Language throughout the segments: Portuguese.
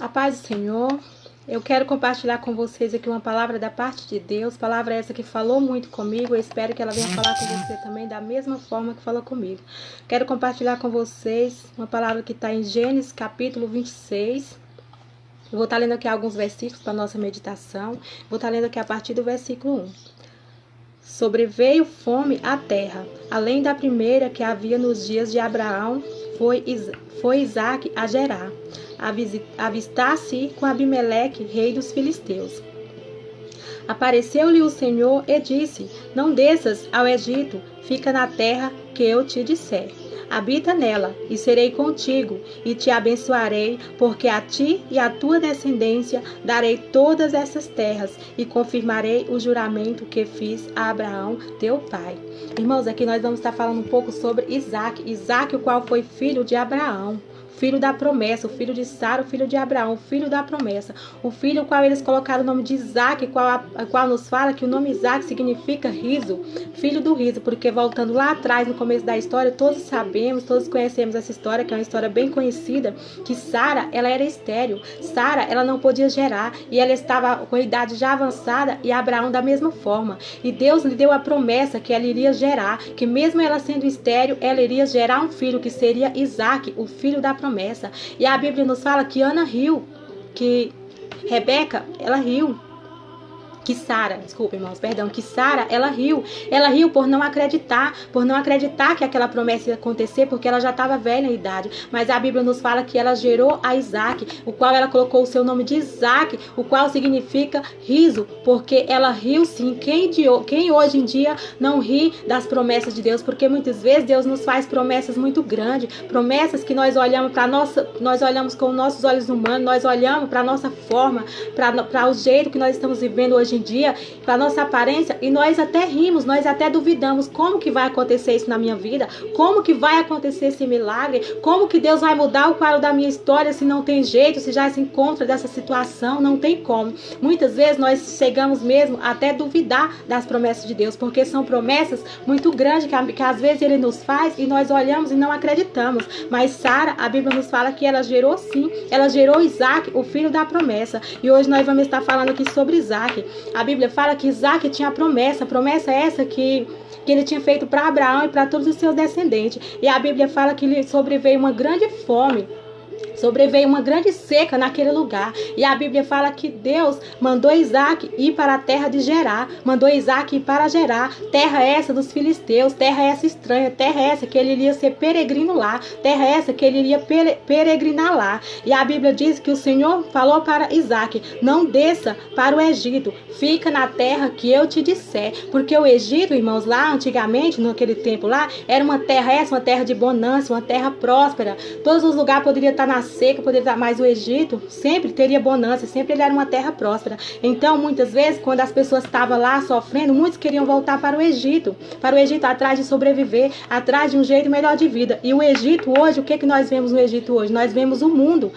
A paz do Senhor. Eu quero compartilhar com vocês aqui uma palavra da parte de Deus. Palavra essa que falou muito comigo. Eu espero que ela venha falar com você também da mesma forma que falou comigo. Quero compartilhar com vocês uma palavra que está em Gênesis capítulo 26. Eu vou estar lendo aqui alguns versículos para nossa meditação. Vou estar lendo aqui a partir do versículo 1. Sobreveio fome à terra, além da primeira que havia nos dias de Abraão, foi Isaque a Gerar, avistar-se com Abimeleque, rei dos filisteus. Apareceu-lhe o Senhor e disse: Não desças ao Egito, fica na terra que eu te disser. Habita nela, e serei contigo, e te abençoarei, porque a ti e à tua descendência darei todas essas terras, e confirmarei o juramento que fiz a Abraão, teu pai. Irmãos, aqui nós vamos estar falando um pouco sobre Isaque. Isaque, o qual foi filho de Abraão, filho da promessa, o filho de Sara, o filho de Abraão, o filho da promessa, o filho o qual eles colocaram o nome de Isaque, qual nos fala que o nome Isaque significa riso, filho do riso, porque voltando lá atrás, no começo da história, todos sabemos, todos conhecemos essa história, que é uma história bem conhecida, que Sara, ela era estéril, Sara, ela não podia gerar, e ela estava com a idade já avançada, e Abraão da mesma forma, e Deus lhe deu a promessa que ela iria gerar, que mesmo ela sendo estéril, ela iria gerar um filho, que seria Isaque, o filho da promessa. E a Bíblia nos fala que Ana riu, que Rebeca, ela riu, que Sara, que Sara, ela riu por não acreditar que aquela promessa ia acontecer, porque ela já estava velha em idade, mas a Bíblia nos fala que ela gerou a Isaque, o qual ela colocou o seu nome de Isaque, o qual significa riso, porque ela riu sim. Quem hoje em dia não ri das promessas de Deus? Porque muitas vezes Deus nos faz promessas muito grandes, promessas que nós olhamos nós olhamos com nossos olhos humanos, nós olhamos para a nossa forma, para o jeito que nós estamos vivendo hoje em dia, para nossa aparência, e nós até rimos, nós até duvidamos: como que vai acontecer isso na minha vida? Como que vai acontecer esse milagre? Como que Deus vai mudar o quadro da minha história se não tem jeito, se já se encontra dessa situação? Não tem como. Muitas vezes nós chegamos mesmo até duvidar das promessas de Deus, porque são promessas muito grandes que às vezes Ele nos faz e nós olhamos e não acreditamos. Mas Sara, a Bíblia nos fala que ela gerou sim, ela gerou Isaque, o filho da promessa. E hoje nós vamos estar falando aqui sobre Isaque. A Bíblia fala que Isaque tinha a promessa essa que ele tinha feito para Abraão e para todos os seus descendentes. E a Bíblia fala que lhe sobreveio uma grande fome, sobreveio uma grande seca naquele lugar. E a Bíblia fala que Deus mandou Isaque ir para a terra de Gerar, mandou Isaque ir para Gerar, terra essa dos filisteus, terra essa estranha, terra essa que ele iria ser peregrino lá, terra essa que ele iria peregrinar lá. E a Bíblia diz que o Senhor falou para Isaque: não desça para o Egito, fica na terra que eu te disser. Porque o Egito, irmãos, lá antigamente, naquele tempo lá, era uma terra de bonança, uma terra próspera. Todos os lugares poderiam estar na seca, mas o Egito sempre teria bonança, sempre ele era uma terra próspera. Então, muitas vezes, quando as pessoas estavam lá sofrendo, muitos queriam voltar para o Egito atrás de sobreviver, atrás de um jeito melhor de vida. E o Egito hoje, o que nós vemos no Egito hoje? Nós vemos o mundo,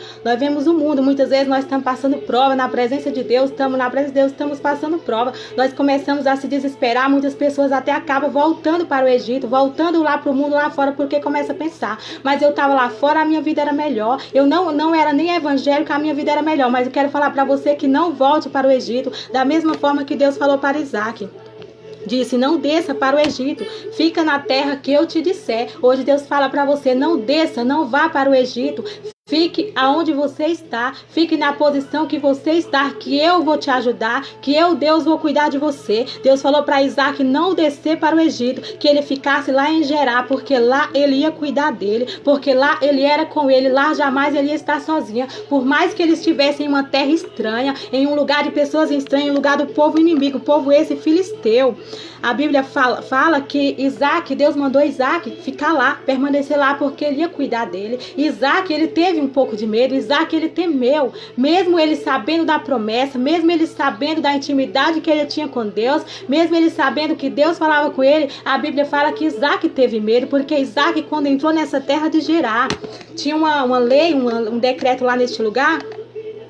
muitas vezes nós estamos passando prova na presença de Deus, estamos passando prova, nós começamos a se desesperar, muitas pessoas até acabam voltando para o Egito, voltando lá para o mundo lá fora, porque começa a pensar: mas eu estava lá fora, a minha vida era melhor, eu não era nem evangélico, a minha vida era melhor. Mas eu quero falar para você que não volte para o Egito, da mesma forma que Deus falou para Isaque. Disse: não desça para o Egito, fica na terra que eu te disser. Hoje Deus fala para você: não desça, não vá para o Egito. Fique aonde você está, fique na posição que você está, que eu vou te ajudar, que eu, Deus, vou cuidar de você. Deus falou para Isaque não descer para o Egito, que ele ficasse lá em Gerar, porque lá ele ia cuidar dele, porque lá ele era com ele, lá jamais ele ia estar sozinho. Por mais que ele estivesse em uma terra estranha, em um lugar de pessoas estranhas, em um lugar do povo inimigo, o povo esse filisteu. A Bíblia fala que Isaque, Deus mandou Isaque ficar lá, permanecer lá, porque ele ia cuidar dele. Isaque, ele teve um pouco de medo, Isaque, ele temeu, mesmo ele sabendo da promessa, mesmo ele sabendo da intimidade que ele tinha com Deus, mesmo ele sabendo que Deus falava com ele. A Bíblia fala que Isaque teve medo, porque Isaque, quando entrou nessa terra de Gerar, tinha uma lei, um decreto lá neste lugar,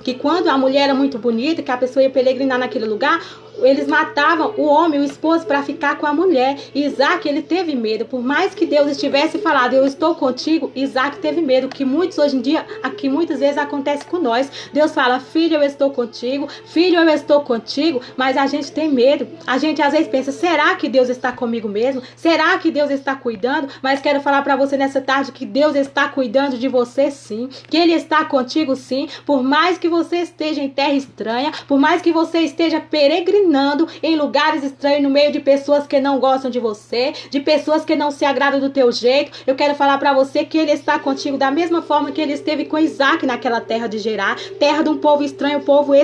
que quando a mulher era muito bonita, que a pessoa ia peregrinar naquele lugar, eles matavam o homem, o esposo, para ficar com a mulher. E Isaac, ele teve medo. Por mais que Deus estivesse falado, eu estou contigo, Isaac teve medo, que muitos hoje em dia, que muitas vezes acontece com nós. Deus fala, filho, eu estou contigo, filho, eu estou contigo, mas a gente tem medo. A gente às vezes pensa, será que Deus está comigo mesmo? Será que Deus está cuidando? Mas quero falar para você nessa tarde que Deus está cuidando de você sim, que Ele está contigo sim, por mais que você esteja em terra estranha, por mais que você esteja peregrinando em lugares estranhos, no meio de pessoas que não gostam de você, de pessoas que não se agradam do teu jeito, eu quero falar para você que Ele está contigo da mesma forma que Ele esteve com Isaac naquela terra de Gerar, terra de um povo estranho, povo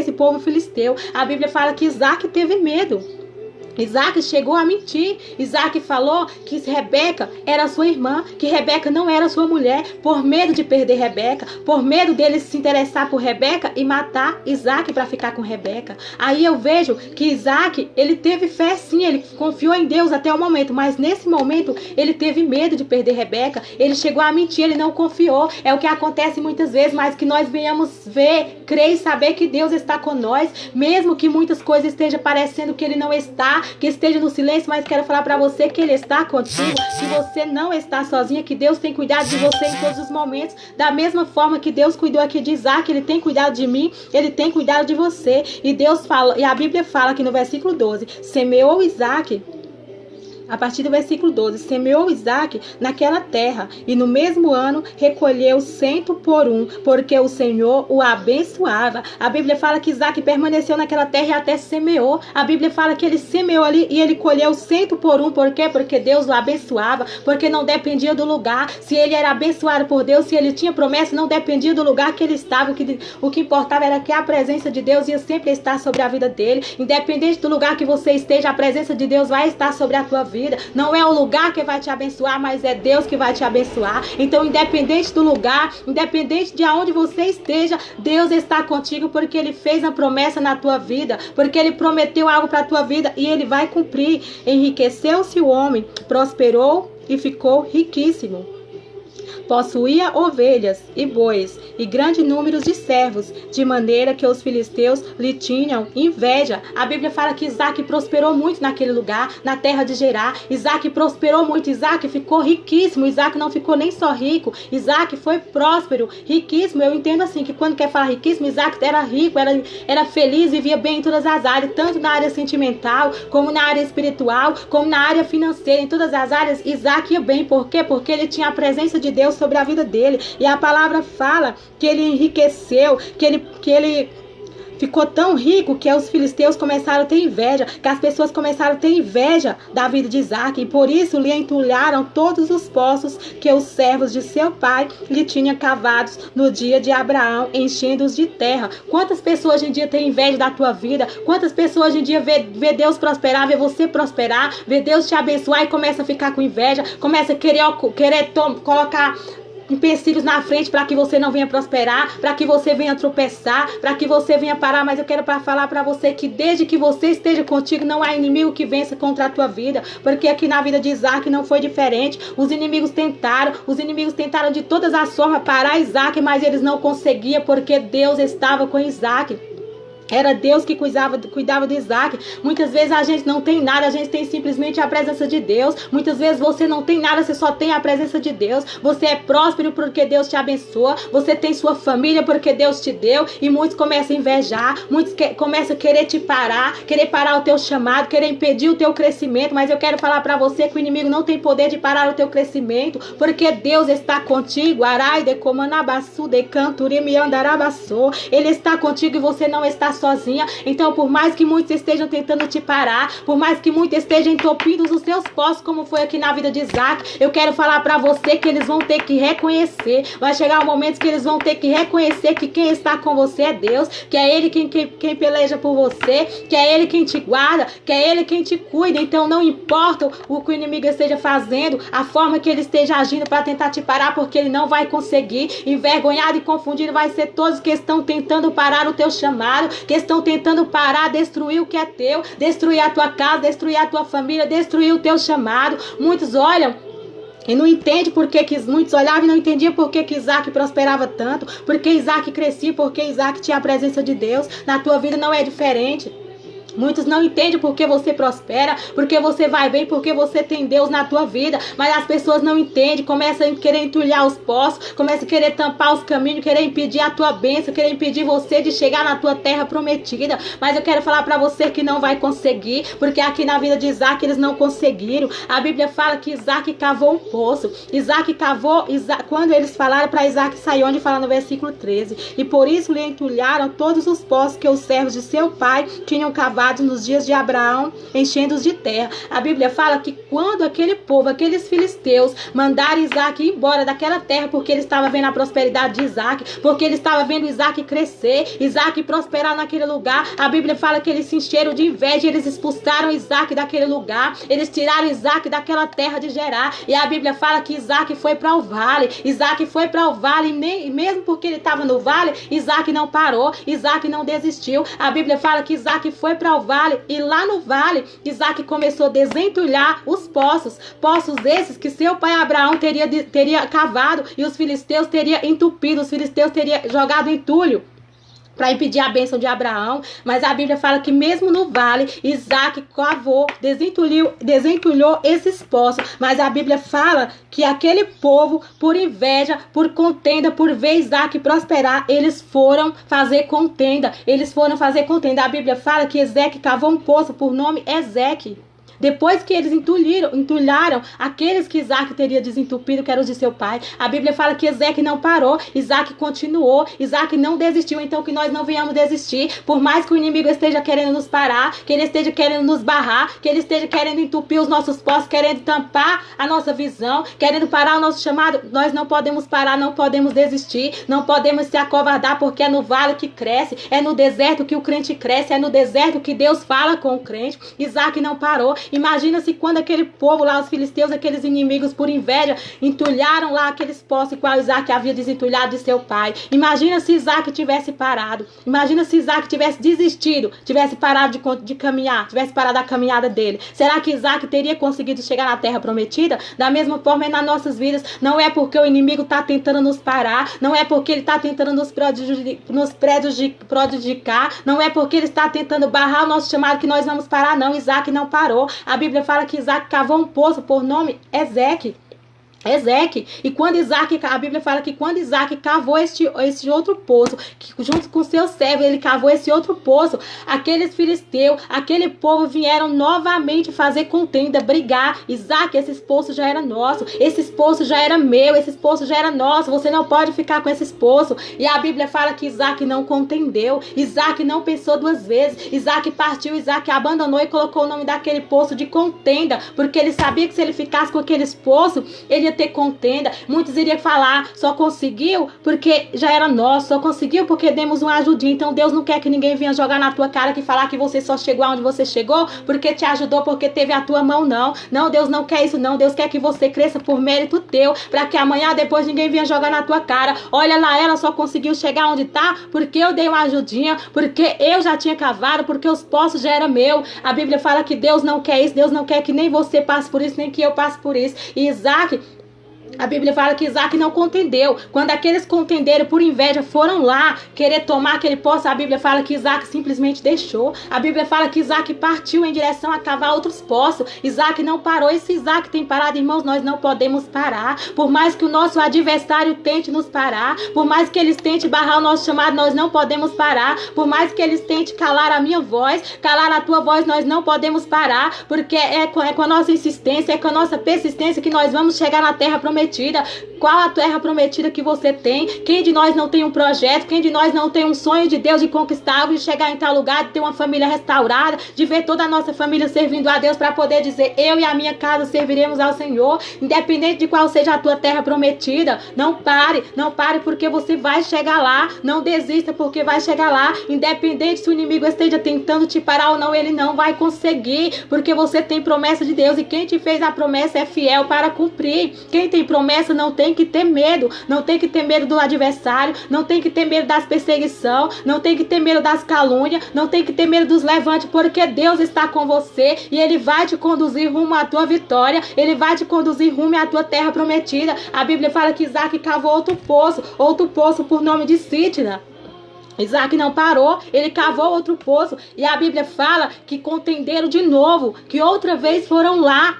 filisteu. A Bíblia fala que Isaac teve medo. Isaac chegou a mentir. Isaac falou que Rebeca era sua irmã, que Rebeca não era sua mulher, por medo de perder Rebeca, por medo dele se interessar por Rebeca e matar Isaac para ficar com Rebeca. Aí eu vejo que Isaac, ele teve fé sim, ele confiou em Deus até o momento, mas nesse momento ele teve medo de perder Rebeca, ele chegou a mentir, ele não confiou. É o que acontece muitas vezes, mas que nós venhamos ver, crer e saber que Deus está com nós, mesmo que muitas coisas estejam parecendo que Ele não está, que esteja no silêncio, mas quero falar para você que Ele está contigo, que você não está sozinha, que Deus tem cuidado de você em todos os momentos, da mesma forma que Deus cuidou aqui de Isaac, Ele tem cuidado de mim, Ele tem cuidado de você. E Deus fala, e a Bíblia fala aqui no versículo 12, semeou Isaac. A partir do versículo 12, semeou Isaac naquela terra, e no mesmo ano recolheu 100 por 1, porque o Senhor o abençoava. A Bíblia fala que Isaac permaneceu naquela terra e até semeou. A Bíblia fala que ele semeou ali e ele colheu 100 por 1. Por quê? Porque Deus o abençoava, porque não dependia do lugar. Se ele era abençoado por Deus, se ele tinha promessa, não dependia do lugar que ele estava. O que importava era que a presença de Deus ia sempre estar sobre a vida dele. Independente do lugar que você esteja, a presença de Deus vai estar sobre a tua vida. Não é o lugar que vai te abençoar, mas é Deus que vai te abençoar. Então, independente do lugar, independente de aonde você esteja, Deus está contigo, porque Ele fez a promessa na tua vida, porque Ele prometeu algo para a tua vida e Ele vai cumprir. Enriqueceu-se o homem, prosperou e ficou riquíssimo. Possuía ovelhas e bois e grande número de servos, de maneira que os filisteus lhe tinham inveja. A Bíblia fala que Isaac prosperou muito naquele lugar, na terra de Gerar. Isaac prosperou muito, Isaac ficou riquíssimo. Isaac não ficou nem só rico, Isaac foi próspero, riquíssimo. Eu entendo assim, que quando quer falar riquíssimo, Isaac era rico, era feliz, vivia bem em todas as áreas, tanto na área sentimental, como na área espiritual, como na área financeira. Em todas as áreas, Isaac ia bem. Por quê? Porque ele tinha a presença de Deus sobre a vida dele. E a palavra fala que ele enriqueceu, que ele ficou tão rico que os filisteus começaram a ter inveja, que as pessoas começaram a ter inveja da vida de Isaac, e por isso lhe entulharam todos os poços que os servos de seu pai lhe tinham cavados no dia de Abraão, enchendo-os de terra. Quantas pessoas hoje em dia têm inveja da tua vida? Quantas pessoas hoje em dia vê Deus prosperar, vê você prosperar, vê Deus te abençoar e começa a ficar com inveja, começa a querer colocar empecilhos na frente para que você não venha prosperar, para que você venha tropeçar, para que você venha parar. Mas eu quero falar para você que desde que você esteja contigo, não há inimigo que vença contra a tua vida, porque aqui na vida de Isaac não foi diferente. Os inimigos tentaram de todas as formas parar Isaac, mas eles não conseguiam, porque Deus estava com Isaac. Era Deus que cuidava de Isaac. Muitas vezes a gente não tem nada, a gente tem simplesmente a presença de Deus. Muitas vezes você não tem nada, você só tem a presença de Deus. Você é próspero porque Deus te abençoa. Você tem sua família porque Deus te deu. E muitos começam a invejar, muitos começam a querer te parar, querer parar o teu chamado, querer impedir o teu crescimento. Mas eu quero falar para você que o inimigo não tem poder de parar o teu crescimento, porque Deus está contigo. Arai de comanabaçu de canturimi andarabaçô. Ele está contigo e você não está sozinha. Então, por mais que muitos estejam tentando te parar, por mais que muitos estejam entopindo os seus poços, como foi aqui na vida de Isaac, eu quero falar para você que eles vão ter que reconhecer. Vai chegar um momento que eles vão ter que reconhecer que quem está com você é Deus, que é Ele quem peleja por você, que é Ele quem te guarda, que é Ele quem te cuida. Então, não importa o que o inimigo esteja fazendo, a forma que ele esteja agindo para tentar te parar, porque ele não vai conseguir. Envergonhado e confundido vai ser todos que estão tentando parar o teu chamado, que estão tentando parar, destruir o que é teu, destruir a tua casa, destruir a tua família, destruir o teu chamado. Muitos olham e não entendem muitos olhavam e não entendiam por que Isaac prosperava tanto, porque Isaac crescia, porque Isaac tinha a presença de Deus. Na tua vida não é diferente. Muitos não entendem porque você prospera, porque você vai bem, porque você tem Deus na tua vida. Mas as pessoas não entendem, começam a querer entulhar os poços, começam a querer tampar os caminhos, querer impedir a tua bênção, querer impedir você de chegar na tua terra prometida. Mas eu quero falar para você que não vai conseguir, porque aqui na vida de Isaac eles não conseguiram. A Bíblia fala que Isaac cavou um poço. Isaac cavou, quando eles falaram para Isaac sair, onde fala no versículo 13, e por isso lhe entulharam todos os poços que os servos de seu pai tinham cavado nos dias de Abraão, enchendo-os de terra. A Bíblia fala que quando aquele povo, aqueles filisteus, mandaram Isaac ir embora daquela terra, porque ele estava vendo a prosperidade de Isaac, porque ele estava vendo Isaac crescer, Isaac prosperar naquele lugar, a Bíblia fala que eles se encheram de inveja, eles expulsaram Isaac daquele lugar, eles tiraram Isaac daquela terra de Gerar, e a Bíblia fala que Isaac foi para o vale, Isaac foi para o vale, e mesmo porque ele estava no vale, Isaac não parou, Isaac não desistiu. A Bíblia fala que Isaac foi para o vale, e lá no vale Isaac começou a desentulhar os poços esses que seu pai Abraão teria cavado, e os filisteus teriam entupido, os filisteus teriam jogado entulho para impedir a bênção de Abraão. Mas a Bíblia fala que mesmo no vale, Isaac cavou, desentulhou esses poços. Mas a Bíblia fala que aquele povo, por inveja, por contenda, por ver Isaac prosperar, eles foram fazer contenda. A Bíblia fala que Ezeque cavou um poço por nome Ezeque. Depois que eles entulharam aqueles que Isaac teria desentupido, que eram os de seu pai, a Bíblia fala que Ezeque não parou, Isaac continuou, Isaac não desistiu. Então que nós não venhamos desistir, por mais que o inimigo esteja querendo nos parar, que ele esteja querendo nos barrar, que ele esteja querendo entupir os nossos poços, querendo tampar a nossa visão, querendo parar o nosso chamado. Nós não podemos parar, não podemos desistir, não podemos se acovardar, porque é no vale que cresce, é no deserto que o crente cresce, é no deserto que Deus fala com o crente. Isaac não parou. Imagina se quando aquele povo lá, os filisteus, aqueles inimigos, por inveja, entulharam lá aqueles poços qual Isaac havia desentulhado de seu pai. Imagina se Isaac tivesse parado. Imagina se Isaac tivesse desistido, tivesse parado de caminhar, tivesse parado a caminhada dele. Será que Isaac teria conseguido chegar na terra prometida? Da mesma forma é nas nossas vidas. Não é porque o inimigo está tentando nos parar, não é porque ele está tentando nos prejudicar, não é porque ele está tentando barrar o nosso chamado que nós vamos parar, não. Isaac não parou. A Bíblia fala que Isaac cavou um poço por nome Ezeque. E quando Isaac, a Bíblia fala que quando Isaac cavou esse outro poço, que junto com seu servo ele cavou esse outro poço, aqueles filisteus, aquele povo vieram novamente fazer contenda, brigar. Isaac, esses poços já era nosso, esses poços já era meu, esses poços já era nosso, você não pode ficar com esses poços. E a Bíblia fala que Isaac não contendeu, Isaac não pensou duas vezes, Isaac partiu, Isaac abandonou e colocou o nome daquele poço de contenda, porque ele sabia que se ele ficasse com aqueles poços, ele ter contenda. Muitos iriam falar, só conseguiu porque já era nosso, só conseguiu porque demos uma ajudinha. Então Deus não quer que ninguém venha jogar na tua cara, que falar que você só chegou aonde você chegou porque te ajudou, porque teve a tua mão. Não, Deus não quer isso não. Deus quer que você cresça por mérito teu, para que amanhã depois ninguém venha jogar na tua cara. Olha lá, ela só conseguiu chegar onde tá porque eu dei uma ajudinha, porque eu já tinha cavado, porque os poços já eram meu. A Bíblia fala que Deus não quer isso, Deus não quer que nem você passe por isso, nem que eu passe por isso. E Isaac, a Bíblia fala que Isaac não contendeu. Quando aqueles contenderam por inveja foram lá querer tomar aquele poço, a Bíblia fala que Isaac simplesmente deixou. A Bíblia fala que Isaac partiu em direção a cavar outros poços. Isaac não parou. E se Isaac tem parado, irmãos, nós não podemos parar. Por mais que o nosso adversário tente nos parar, por mais que eles tentem barrar o nosso chamado, nós não podemos parar. Por mais que eles tentem calar a minha voz, calar a tua voz, nós não podemos parar, porque é com a nossa insistência, é com a nossa persistência que nós vamos chegar na terra prometida. Qual a terra prometida que você tem? Quem de nós não tem um projeto? Quem de nós não tem um sonho de Deus de conquistar, de chegar em tal lugar, de ter uma família restaurada, de ver toda a nossa família servindo a Deus, para poder dizer, eu e a minha casa serviremos ao Senhor, independente de qual seja a tua terra prometida. Não pare, porque você vai chegar lá. Não desista, porque vai chegar lá. Independente se o inimigo esteja tentando te parar ou não, ele não vai conseguir, porque você tem promessa de Deus, e quem te fez a promessa é fiel para cumprir. Quem tem promessa não tem que ter medo, não tem que ter medo do adversário, não tem que ter medo das perseguições, não tem que ter medo das calúnias, não tem que ter medo dos levantes, porque Deus está com você e Ele vai te conduzir rumo à tua vitória, Ele vai te conduzir rumo à tua terra prometida. A Bíblia fala que Isaac cavou outro poço por nome de Sitna. Isaac não parou, ele cavou outro poço, e a Bíblia fala que contenderam de novo, que outra vez foram lá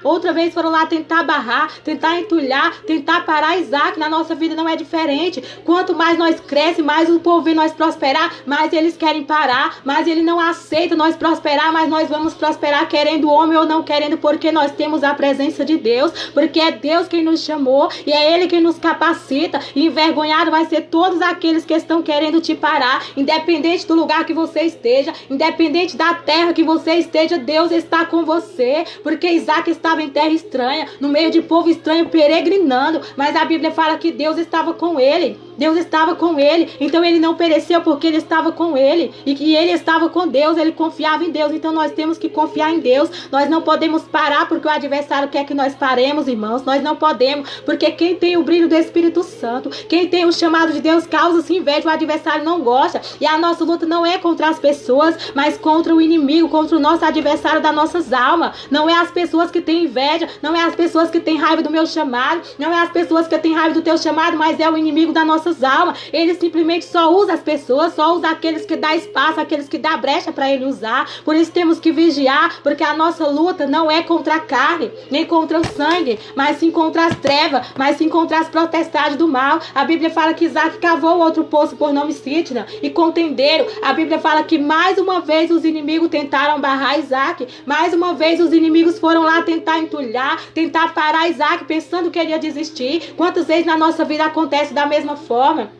tentar barrar, tentar entulhar, tentar parar Isaac. Na nossa vida não é diferente. Quanto mais nós crescemos, mais o povo vê nós prosperar, mais eles querem parar, mais ele não aceita nós prosperar, mas nós vamos prosperar querendo homem ou não querendo, porque nós temos a presença de Deus, porque é Deus quem nos chamou, e é Ele quem nos capacita, e envergonhado vai ser todos aqueles que estão querendo te parar. Independente do lugar que você esteja, independente da terra que você esteja, Deus está com você, porque Isaac estava em terra estranha, no meio de povo estranho, peregrinando, mas a Bíblia fala que Deus estava com ele. Deus estava com ele, então ele não pereceu porque ele estava com ele, e que ele estava com Deus, ele confiava em Deus. Então nós temos que confiar em Deus. Nós não podemos parar porque o adversário quer que nós paremos, irmãos. Nós não podemos, porque quem tem o brilho do Espírito Santo, quem tem o chamado de Deus, causa-se inveja, o adversário não gosta. E a nossa luta não é contra as pessoas, mas contra o inimigo, contra o nosso adversário das nossas almas. Não é as pessoas que têm inveja, não é as pessoas que têm raiva do meu chamado, não é as pessoas que têm raiva do teu chamado, mas é o inimigo das nossas almas. Ele simplesmente só usa as pessoas, só usa aqueles que dá espaço, aqueles que dá brecha para ele usar. Por isso temos que vigiar, porque a nossa luta não é contra a carne, nem contra o sangue, mas sim contra as trevas, mas sim contra as potestades do mal. A Bíblia fala que Isaac cavou outro poço por nome Sitna e contenderam. A Bíblia fala que mais uma vez os inimigos tentaram barrar Isaac, mais uma vez os inimigos foram lá tentar entulhar, tentar parar Isaac, pensando que ele ia desistir. Quantas vezes na nossa vida acontece da mesma forma?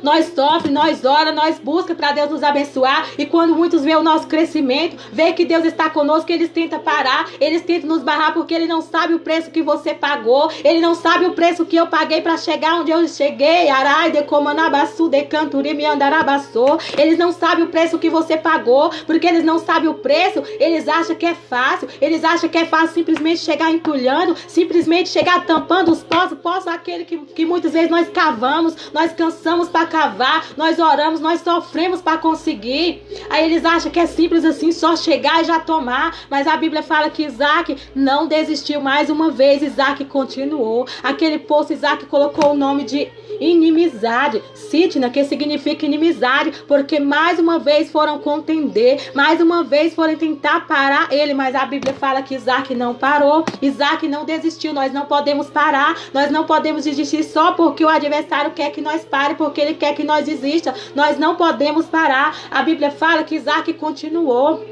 Nós sofremos, nós oramos, nós buscamos para Deus nos abençoar, e quando muitos veem o nosso crescimento, veem que Deus está conosco, eles tentam parar, eles tentam nos barrar, porque ele não sabe o preço que você pagou, ele não sabe o preço que eu paguei para chegar onde eu cheguei. Arai de comanabaçu de canturi me andarabaçou. Eles não sabem o preço que você pagou, porque eles não sabem o preço. Eles acham que é fácil, eles acham que é fácil simplesmente chegar entulhando, simplesmente chegar tampando os poços aquele que muitas vezes nós cavamos, nós cansamos para cavar, nós oramos, nós sofremos para conseguir. Aí eles acham que é simples assim, só chegar e já tomar. Mas a Bíblia fala que Isaac não desistiu. Mais uma vez Isaac continuou. Aquele poço, Isaac colocou o nome de inimizade, Sitna, que significa inimizade, porque mais uma vez foram contender, mais uma vez foram tentar parar ele. Mas a Bíblia fala que Isaac não parou, Isaac não desistiu. Nós não podemos parar, nós não podemos desistir só porque o adversário quer que nós pare, porque ele quer que nós desista. Nós não podemos parar. A Bíblia fala que Isaac continuou,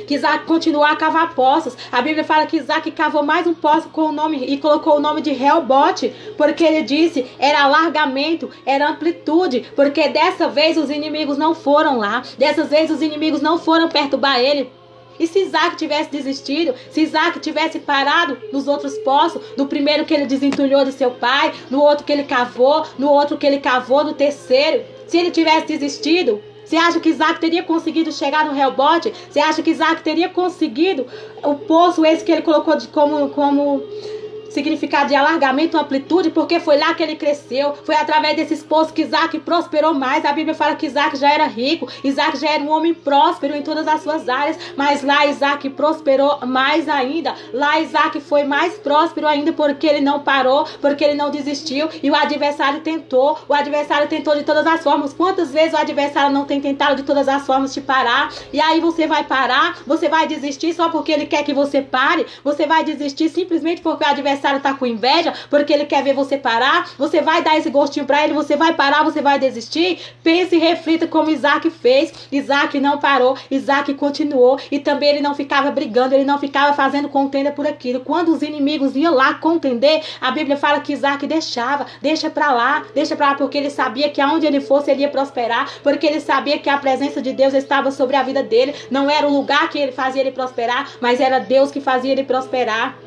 que Isaac continuou a cavar poços. A Bíblia fala que Isaac cavou mais um poço com o nome, e colocou o nome de Reobote, porque ele disse, era alargamento, era amplitude, porque dessa vez os inimigos não foram lá, dessa vez os inimigos não foram perturbar ele. E se Isaac tivesse desistido, se Isaac tivesse parado nos outros poços, no primeiro que ele desentulhou de seu pai, no outro que ele cavou, no outro que ele cavou, no terceiro, se ele tivesse desistido, você acha que Isaac teria conseguido chegar no Reobote? Você acha que Isaac teria conseguido o poço esse que ele colocou como significado de alargamento, amplitude? Porque foi lá que ele cresceu, foi através desses poços que Isaac prosperou mais. A Bíblia fala que Isaac já era rico, Isaac já era um homem próspero em todas as suas áreas, mas lá Isaac prosperou mais ainda. Lá Isaac foi mais próspero ainda, porque ele não parou, porque ele não desistiu. E o adversário tentou de todas as formas. Quantas vezes o adversário não tem tentado de todas as formas te parar? E aí você vai parar, você vai desistir só porque ele quer que você pare? Você vai desistir simplesmente porque o adversário está com inveja, porque ele quer ver você parar? Você vai dar esse gostinho para ele? Você vai parar? Você vai desistir? Pense e reflita como Isaac fez. Isaac não parou, Isaac continuou, e também ele não ficava brigando, ele não ficava fazendo contenda por aquilo. Quando os inimigos iam lá contender, a Bíblia fala que Isaac deixa pra lá, porque ele sabia que aonde ele fosse ele ia prosperar, porque ele sabia que a presença de Deus estava sobre a vida dele. Não era o lugar que ele fazia ele prosperar, mas era Deus que fazia ele prosperar.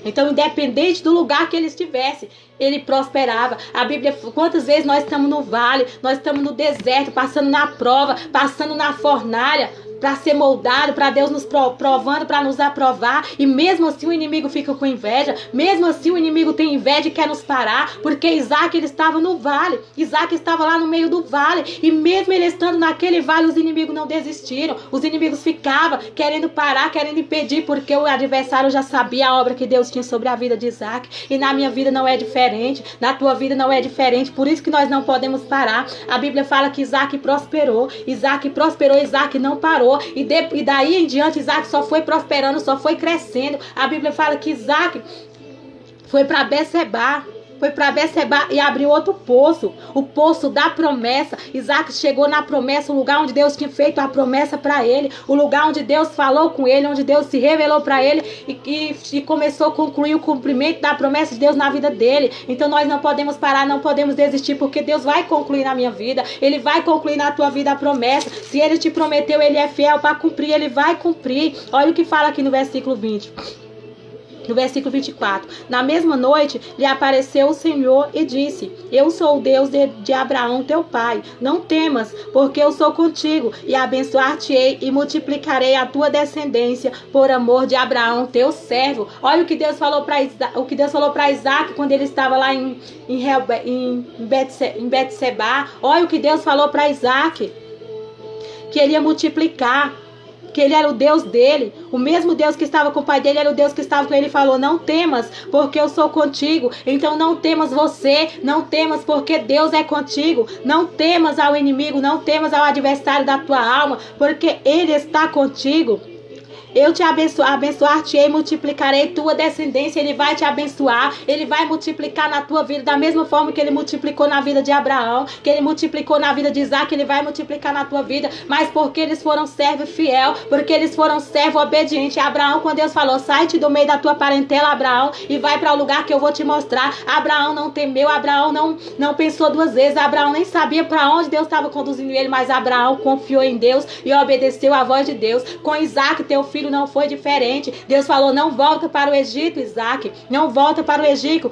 Então, independente do lugar que ele estivesse, ele prosperava. A Bíblia, quantas vezes nós estamos no vale, nós estamos no deserto, passando na prova, passando na fornalha, para ser moldado, para Deus nos provando, para nos aprovar, e mesmo assim o inimigo fica com inveja, mesmo assim o inimigo tem inveja e quer nos parar, porque Isaac, ele estava no vale, Isaac estava lá no meio do vale, e mesmo ele estando naquele vale, os inimigos não desistiram, os inimigos ficavam querendo parar, querendo impedir, porque o adversário já sabia a obra que Deus tinha sobre a vida de Isaac, e na minha vida não é diferente, na tua vida não é diferente, por isso que nós não podemos parar. A Bíblia fala que Isaac prosperou, Isaac não parou, e daí em diante Isaac só foi prosperando, só foi crescendo. A Bíblia fala que Isaac foi para Becebá, e abriu outro poço, o poço da promessa. Isaac chegou na promessa, o lugar onde Deus tinha feito a promessa para ele, o lugar onde Deus falou com ele, onde Deus se revelou para ele e começou a concluir o cumprimento da promessa de Deus na vida dele. Então nós não podemos parar, não podemos desistir, porque Deus vai concluir na minha vida, Ele vai concluir na tua vida a promessa. Se Ele te prometeu, Ele é fiel para cumprir, Ele vai cumprir. Olha o que fala aqui no versículo 20. No versículo 24, na mesma noite lhe apareceu o Senhor e disse: eu sou o Deus de Abraão teu pai, não temas, porque eu sou contigo, e abençoar-te-ei e multiplicarei a tua descendência por amor de Abraão teu servo. Olha o que Deus falou para Isaac quando ele estava lá em Betsebá. Olha o que Deus falou para Isaac, que ele ia multiplicar, que ele era o Deus dele, o mesmo Deus que estava com o pai dele era o Deus que estava com ele. Ele falou: não temas, porque eu sou contigo. Então não temas você, não temas, porque Deus é contigo. Não temas ao inimigo, não temas ao adversário da tua alma, porque Ele está contigo. Eu te abençoar-te-ei e multiplicarei tua descendência. Ele vai te abençoar, Ele vai multiplicar na tua vida da mesma forma que Ele multiplicou na vida de Abraão, que Ele multiplicou na vida de Isaac. Ele vai multiplicar na tua vida, mas porque eles foram servo fiel, porque eles foram servo obediente. Abraão, quando Deus falou: sai-te do meio da tua parentela, Abraão, e vai para o lugar que eu vou te mostrar, Abraão não temeu, Abraão não pensou duas vezes, Abraão nem sabia para onde Deus estava conduzindo ele, mas Abraão confiou em Deus e obedeceu a voz de Deus. Com Isaac, teu filho, não foi diferente. Deus falou: não volta para o Egito, Isaac, não volta para o Egito,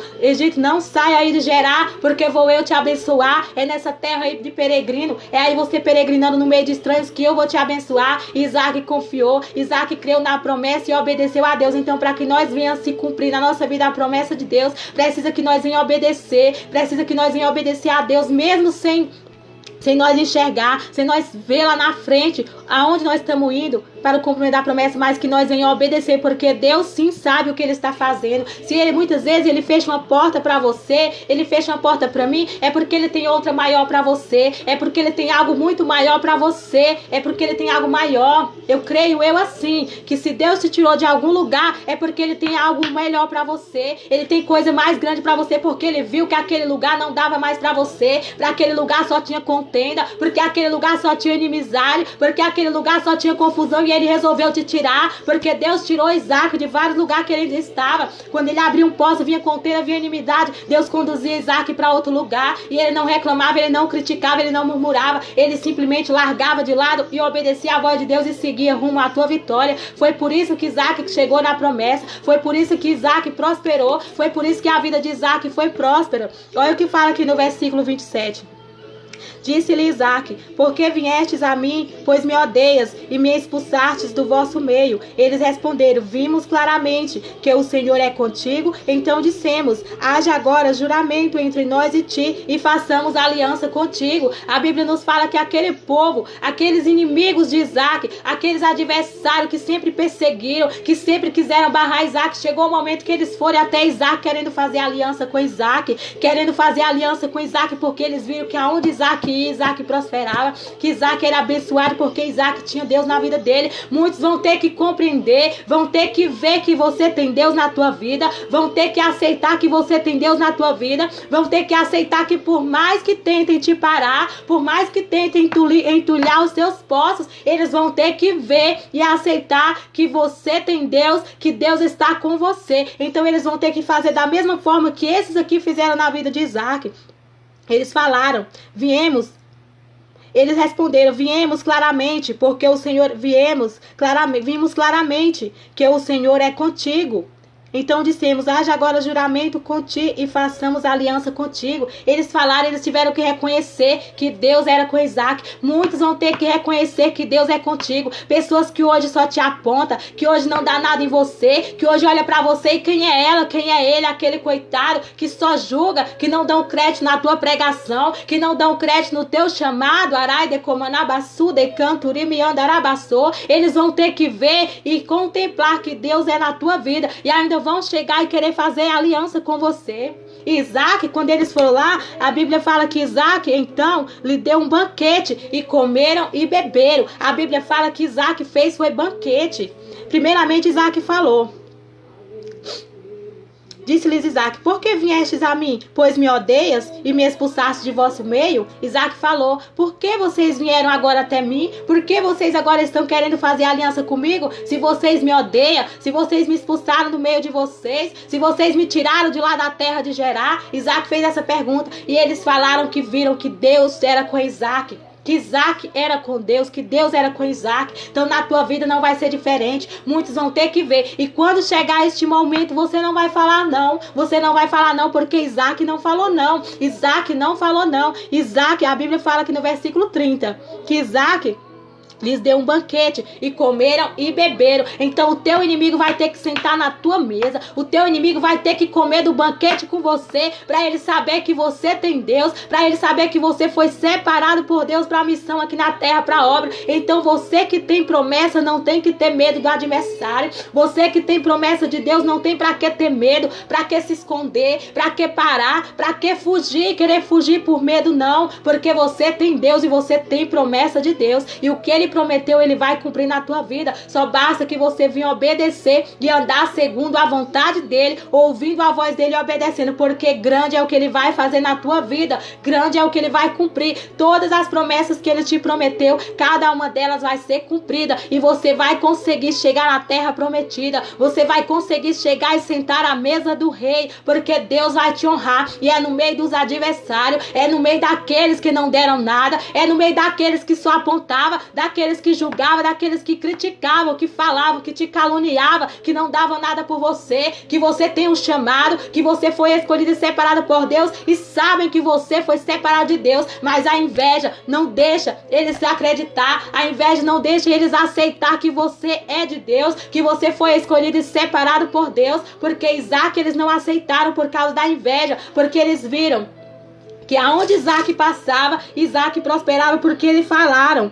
não sai aí de Gerar, porque vou eu te abençoar. É nessa terra aí de peregrino, é aí você peregrinando no meio de estranhos que eu vou te abençoar. Isaac confiou, Isaac creu na promessa e obedeceu a Deus. Então, para que nós venhamos se cumprir na nossa vida a promessa de Deus, precisa que nós venhamos obedecer a Deus, mesmo sem nós enxergar, sem nós ver lá na frente aonde nós estamos indo para o cumprimento da promessa, mas que nós venhamos obedecer, porque Deus sim sabe o que Ele está fazendo. Se Ele muitas vezes Ele fecha uma porta para você, Ele fecha uma porta para mim, é porque Ele tem outra maior para você, é porque Ele tem algo muito maior para você, é porque Ele tem algo maior. Eu creio assim, que se Deus te tirou de algum lugar, é porque Ele tem algo melhor para você, Ele tem coisa mais grande para você, porque Ele viu que aquele lugar não dava mais para você, para aquele lugar só tinha contenda, porque aquele lugar só tinha inimizade, porque aquele lugar só tinha confusão, e Ele resolveu te tirar, porque Deus tirou Isaac de vários lugares que ele estava. Quando ele abria um poço, vinha contenda, vinha inimizade, Deus conduzia Isaac para outro lugar, e ele não reclamava, ele não criticava, ele não murmurava, ele simplesmente largava de lado e obedecia à voz de Deus e seguia rumo à tua vitória. Foi por isso que Isaac chegou na promessa, foi por isso que Isaac prosperou, foi por isso que a vida de Isaac foi próspera. Olha o que fala aqui no versículo 27. Disse-lhe Isaac: por que viestes a mim, pois me odeias, e me expulsastes do vosso meio? Eles responderam: vimos claramente que o Senhor é contigo. Então dissemos: haja agora juramento entre nós e ti, e façamos aliança contigo. A Bíblia nos fala que aquele povo, aqueles inimigos de Isaac, aqueles adversários que sempre perseguiram, que sempre quiseram barrar Isaac, chegou o momento que eles foram até Isaac querendo fazer aliança com Isaac, porque eles viram que aonde Isaac ia, Isaac prosperava, que Isaac era abençoado, porque Isaac tinha Deus na vida dele. Muitos vão ter que compreender, vão ter que ver que você tem Deus na tua vida, vão ter que aceitar que você tem Deus na tua vida, vão ter que aceitar que por mais que tentem te parar, por mais que tentem entulhar os seus poços, eles vão ter que ver e aceitar que você tem Deus, que Deus está com você. Então eles vão ter que fazer da mesma forma que esses aqui fizeram na vida de Isaac. Eles falaram: eles responderam: viemos claramente, porque o Senhor, vimos claramente que o Senhor é contigo. Então dissemos, haja agora juramento contigo e façamos aliança contigo. Eles falaram, eles tiveram que reconhecer que Deus era com Isaac. Muitos vão ter que reconhecer que Deus é contigo. Pessoas que hoje só te apontam, que hoje não dá nada em você, que hoje olha pra você e quem é ela, quem é ele, aquele coitado que só julga, que não dão crédito na tua pregação, que não dão crédito no teu chamado. Arai de comanabaçu, de canturimi andarabaçô. Eles vão ter que ver e contemplar que Deus é na tua vida e ainda vão chegar e querer fazer aliança com você. Isaac, quando eles foram lá, a Bíblia fala que Isaac, então, lhe deu um banquete e comeram e beberam. A Bíblia fala que Isaac fez foi banquete. Primeiramente, Isaac falou. Disse-lhes Isaac, por que viestes a mim? Pois me odeias e me expulsaste de vosso meio? Isaac falou, por que vocês vieram agora até mim? Por que vocês agora estão querendo fazer aliança comigo? Se vocês me odeiam, se vocês me expulsaram do meio de vocês, se vocês me tiraram de lá da terra de Gerar? Isaac fez essa pergunta e eles falaram que viram que Deus era com Isaac. Que Isaac era com Deus, que Deus era com Isaac. Então na tua vida não vai ser diferente. Muitos vão ter que ver. E quando chegar este momento, você não vai falar não. Você não vai falar não, porque Isaac não falou não. Isaac não falou não. Isaac, a Bíblia fala aqui no versículo 30, que Isaac lhes deu um banquete e comeram e beberam. Então o teu inimigo vai ter que sentar na tua mesa. O teu inimigo vai ter que comer do banquete com você, para ele saber que você tem Deus, para ele saber que você foi separado por Deus para a missão aqui na terra, para a obra. Então você que tem promessa não tem que ter medo do adversário. Você que tem promessa de Deus não tem para que ter medo, para que se esconder, para que parar, para que fugir, querer fugir por medo não, porque você tem Deus e você tem promessa de Deus. E o que ele prometeu, ele vai cumprir na tua vida. Só basta que você venha obedecer e andar segundo a vontade dele, ouvindo a voz dele e obedecendo, porque grande é o que ele vai fazer na tua vida, grande é o que ele vai cumprir. Todas as promessas que ele te prometeu, cada uma delas vai ser cumprida e você vai conseguir chegar na terra prometida. Você vai conseguir chegar e sentar à mesa do rei, porque Deus vai te honrar. E é no meio dos adversários, é no meio daqueles que não deram nada, é no meio daqueles que só apontavam, daqueles que julgavam, daqueles que criticavam, que falavam, que te caluniavam, que não davam nada por você, que você tem um chamado, que você foi escolhido e separado por Deus e sabem que você foi separado de Deus, mas a inveja não deixa eles acreditar, a inveja não deixa eles aceitar que você é de Deus, que você foi escolhido e separado por Deus, porque Isaac eles não aceitaram por causa da inveja, porque eles viram que aonde Isaac passava, Isaac prosperava, porque eles falaram.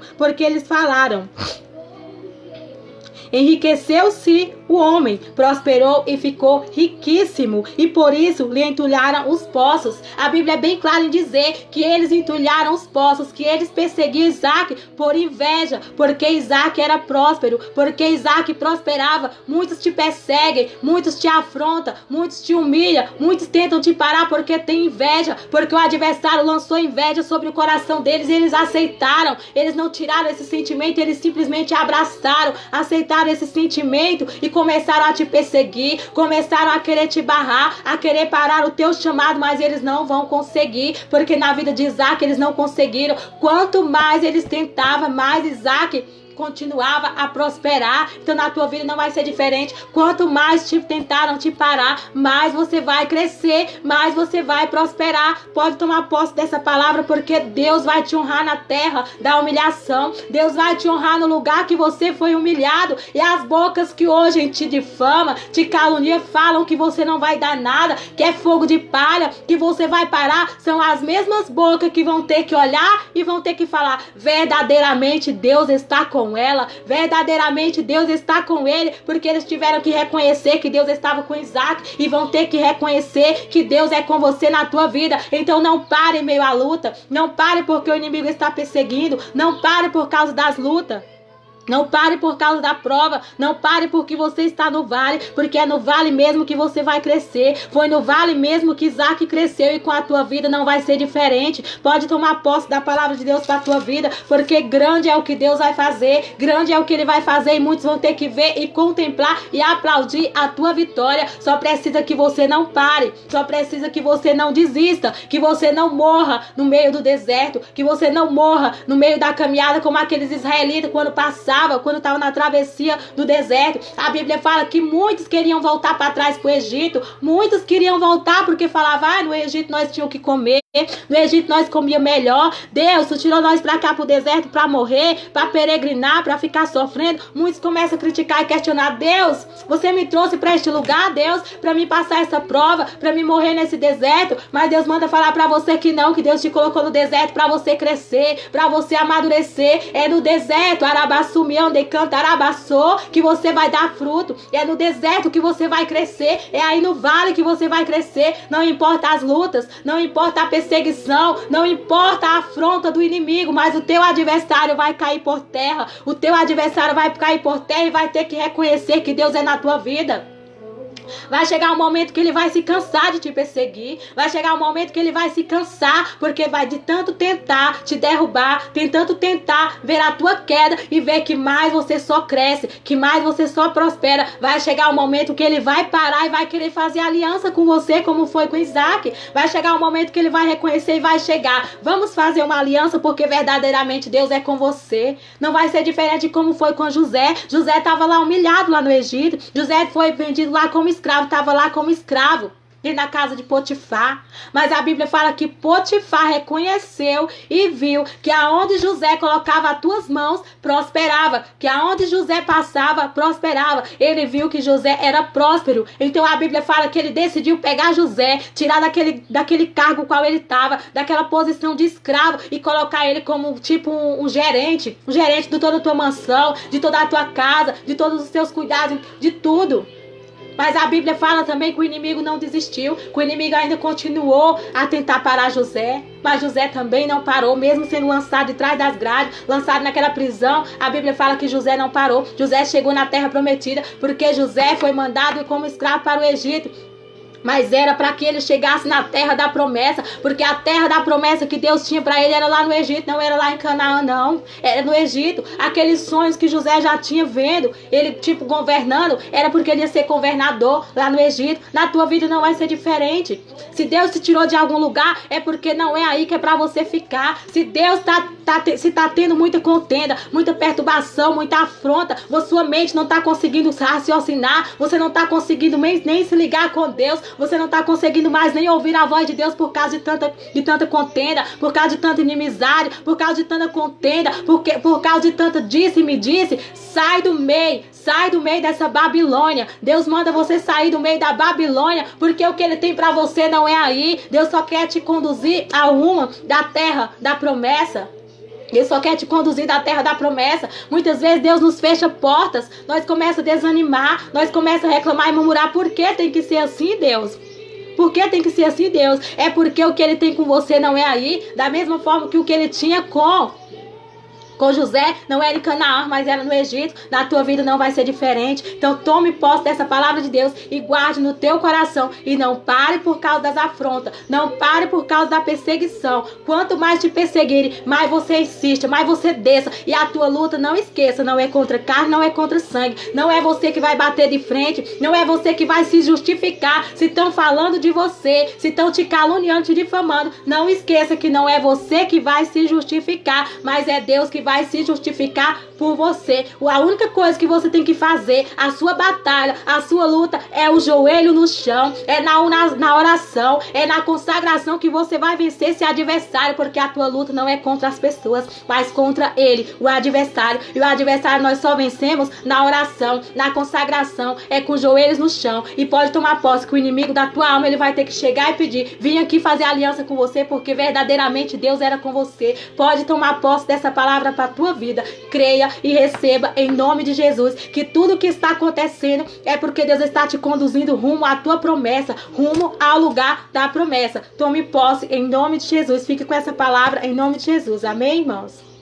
Enriqueceu-se o homem, prosperou e ficou riquíssimo, e por isso lhe entulharam os poços. A Bíblia é bem clara em dizer que eles entulharam os poços, que eles perseguiam Isaac por inveja, porque Isaac era próspero, porque Isaac prosperava. Muitos te perseguem, muitos te afrontam, muitos te humilham, muitos tentam te parar porque tem inveja, porque o adversário lançou inveja sobre o coração deles e eles aceitaram. Eles não tiraram esse sentimento, eles simplesmente abraçaram, aceitaram esse sentimento e começaram a te perseguir, começaram a querer te barrar, a querer parar o teu chamado, mas eles não vão conseguir, porque na vida de Isaac eles não conseguiram. Quanto mais eles tentavam, mais Isaac continuava a prosperar. Então na tua vida não vai ser diferente. Quanto mais tentaram te parar, mais você vai crescer, mais você vai prosperar. Pode tomar posse dessa palavra, porque Deus vai te honrar na terra da humilhação. Deus vai te honrar no lugar que você foi humilhado. E as bocas que hoje te difamam, te caluniam, falam que você não vai dar nada, que é fogo de palha, que você vai parar, são as mesmas bocas que vão ter que olhar e vão ter que falar: verdadeiramente Deus está com ela, verdadeiramente Deus está com ele, porque eles tiveram que reconhecer que Deus estava com Isaac e vão ter que reconhecer que Deus é com você na tua vida. Então não pare em meio à luta, não pare porque o inimigo está perseguindo, não pare por causa das lutas. Não pare por causa da prova, não pare porque você está no vale, porque é no vale mesmo que você vai crescer. Foi no vale mesmo que Isaac cresceu, e com a tua vida não vai ser diferente. Pode tomar posse da palavra de Deus para a tua vida, porque grande é o que Deus vai fazer, grande é o que ele vai fazer, e muitos vão ter que ver e contemplar e aplaudir a tua vitória. Só precisa que você não pare, só precisa que você não desista, que você não morra no meio do deserto, que você não morra no meio da caminhada como aqueles israelitas quando passaram passava, quando estava na travessia do deserto, a Bíblia fala que muitos queriam voltar para trás para o Egito, muitos queriam voltar porque falavam, no Egito nós tínhamos que comer, no Egito nós comia melhor. Deus, tu tirou nós para cá pro deserto para morrer, para peregrinar, para ficar sofrendo. Muitos começam a criticar e questionar: Deus, você me trouxe para este lugar, Deus, para me passar essa prova, para me morrer nesse deserto. Mas Deus manda falar para você que não, que Deus te colocou no deserto para você crescer, para você amadurecer. É no deserto, arabassumi, onde canta arabassou, que você vai dar fruto. É no deserto que você vai crescer. É aí no vale que você vai crescer. Não importa as lutas, não importa a perseguição, não importa a afronta do inimigo, mas o teu adversário vai cair por terra. O teu adversário vai cair por terra e vai ter que reconhecer que Deus é na tua vida. Vai chegar um momento que ele vai se cansar de te perseguir. Vai chegar um momento que ele vai se cansar, porque vai de tanto tentar te derrubar, tentando tentar ver a tua queda e ver que mais você só cresce, que mais você só prospera. Vai chegar um momento que ele vai parar e vai querer fazer aliança com você, como foi com Isaac. Vai chegar um momento que ele vai reconhecer e vai chegar: vamos fazer uma aliança, porque verdadeiramente Deus é com você. Não vai ser diferente de como foi com José. José estava lá humilhado lá no Egito. José foi vendido lá como escravo, estava lá como escravo dentro da casa de Potifar. Mas a Bíblia fala que Potifar reconheceu e viu que aonde José colocava as tuas mãos, prosperava. Que aonde José passava, prosperava. Ele viu que José era próspero. Então a Bíblia fala que ele decidiu pegar José, tirar daquele cargo qual ele estava, daquela posição de escravo, e colocar ele como tipo um gerente de toda a tua mansão, de toda a tua casa, de todos os teus cuidados, de tudo. Mas a Bíblia fala também que o inimigo não desistiu, que o inimigo ainda continuou a tentar parar José. Mas José também não parou, mesmo sendo lançado de trás das grades, lançado naquela prisão. A Bíblia fala que José não parou. José chegou na terra prometida, porque José foi mandado como escravo para o Egito. Mas era para que ele chegasse na terra da promessa, porque a terra da promessa que Deus tinha para ele era lá no Egito, não era lá em Canaã, não. Era no Egito. Aqueles sonhos que José já tinha vendo, ele tipo governando, era porque ele ia ser governador lá no Egito. Na tua vida não vai ser diferente. Se Deus te tirou de algum lugar, é porque não é aí que é para você ficar. Se Deus tá tendo muita contenda, muita perturbação, muita afronta, sua mente não tá conseguindo raciocinar, você não tá conseguindo nem se ligar com Deus, você não está conseguindo mais nem ouvir a voz de Deus por causa de tanta contenda, por causa de tanta inimizade, por causa de tanta contenda, por causa de tanta disse e me disse. Sai do meio dessa Babilônia. Deus manda você sair do meio da Babilônia, porque o que ele tem para você não é aí. Deus só quer te conduzir a uma da terra da promessa. Ele só quer te conduzir da terra da promessa. Muitas vezes Deus nos fecha portas, nós começamos a desanimar, nós começamos a reclamar e murmurar: por que tem que ser assim, Deus? Por que tem que ser assim, Deus? É porque o que ele tem com você não é aí, da mesma forma que o que ele tinha com José não era em Canaã, mas era no Egito. Na tua vida não vai ser diferente. Então tome posse dessa palavra de Deus e guarde no teu coração. E não pare por causa das afrontas. Não pare por causa da perseguição. Quanto mais te perseguirem, mais você insista, mais você desça. E a tua luta, não esqueça, não é contra carne, não é contra sangue. Não é você que vai bater de frente. Não é você que vai se justificar. Se estão falando de você, se estão te caluniando, te difamando, não esqueça que não é você que vai se justificar, mas é Deus que vai se justificar por você. A única coisa que você tem que fazer, a sua batalha, a sua luta, é o joelho no chão, é na oração, é na consagração que você vai vencer esse adversário, porque a tua luta não é contra as pessoas, mas contra ele, o adversário. E o adversário nós só vencemos na oração, na consagração, é com os joelhos no chão. E pode tomar posse que o inimigo da tua alma, ele vai ter que chegar e pedir: vim aqui fazer aliança com você, porque verdadeiramente Deus era com você. Pode tomar posse dessa palavra para a tua vida. Creia e receba em nome de Jesus que tudo que está acontecendo é porque Deus está te conduzindo rumo à tua promessa, rumo ao lugar da promessa. Tome posse em nome de Jesus. Fique com essa palavra em nome de Jesus. Amém, irmãos?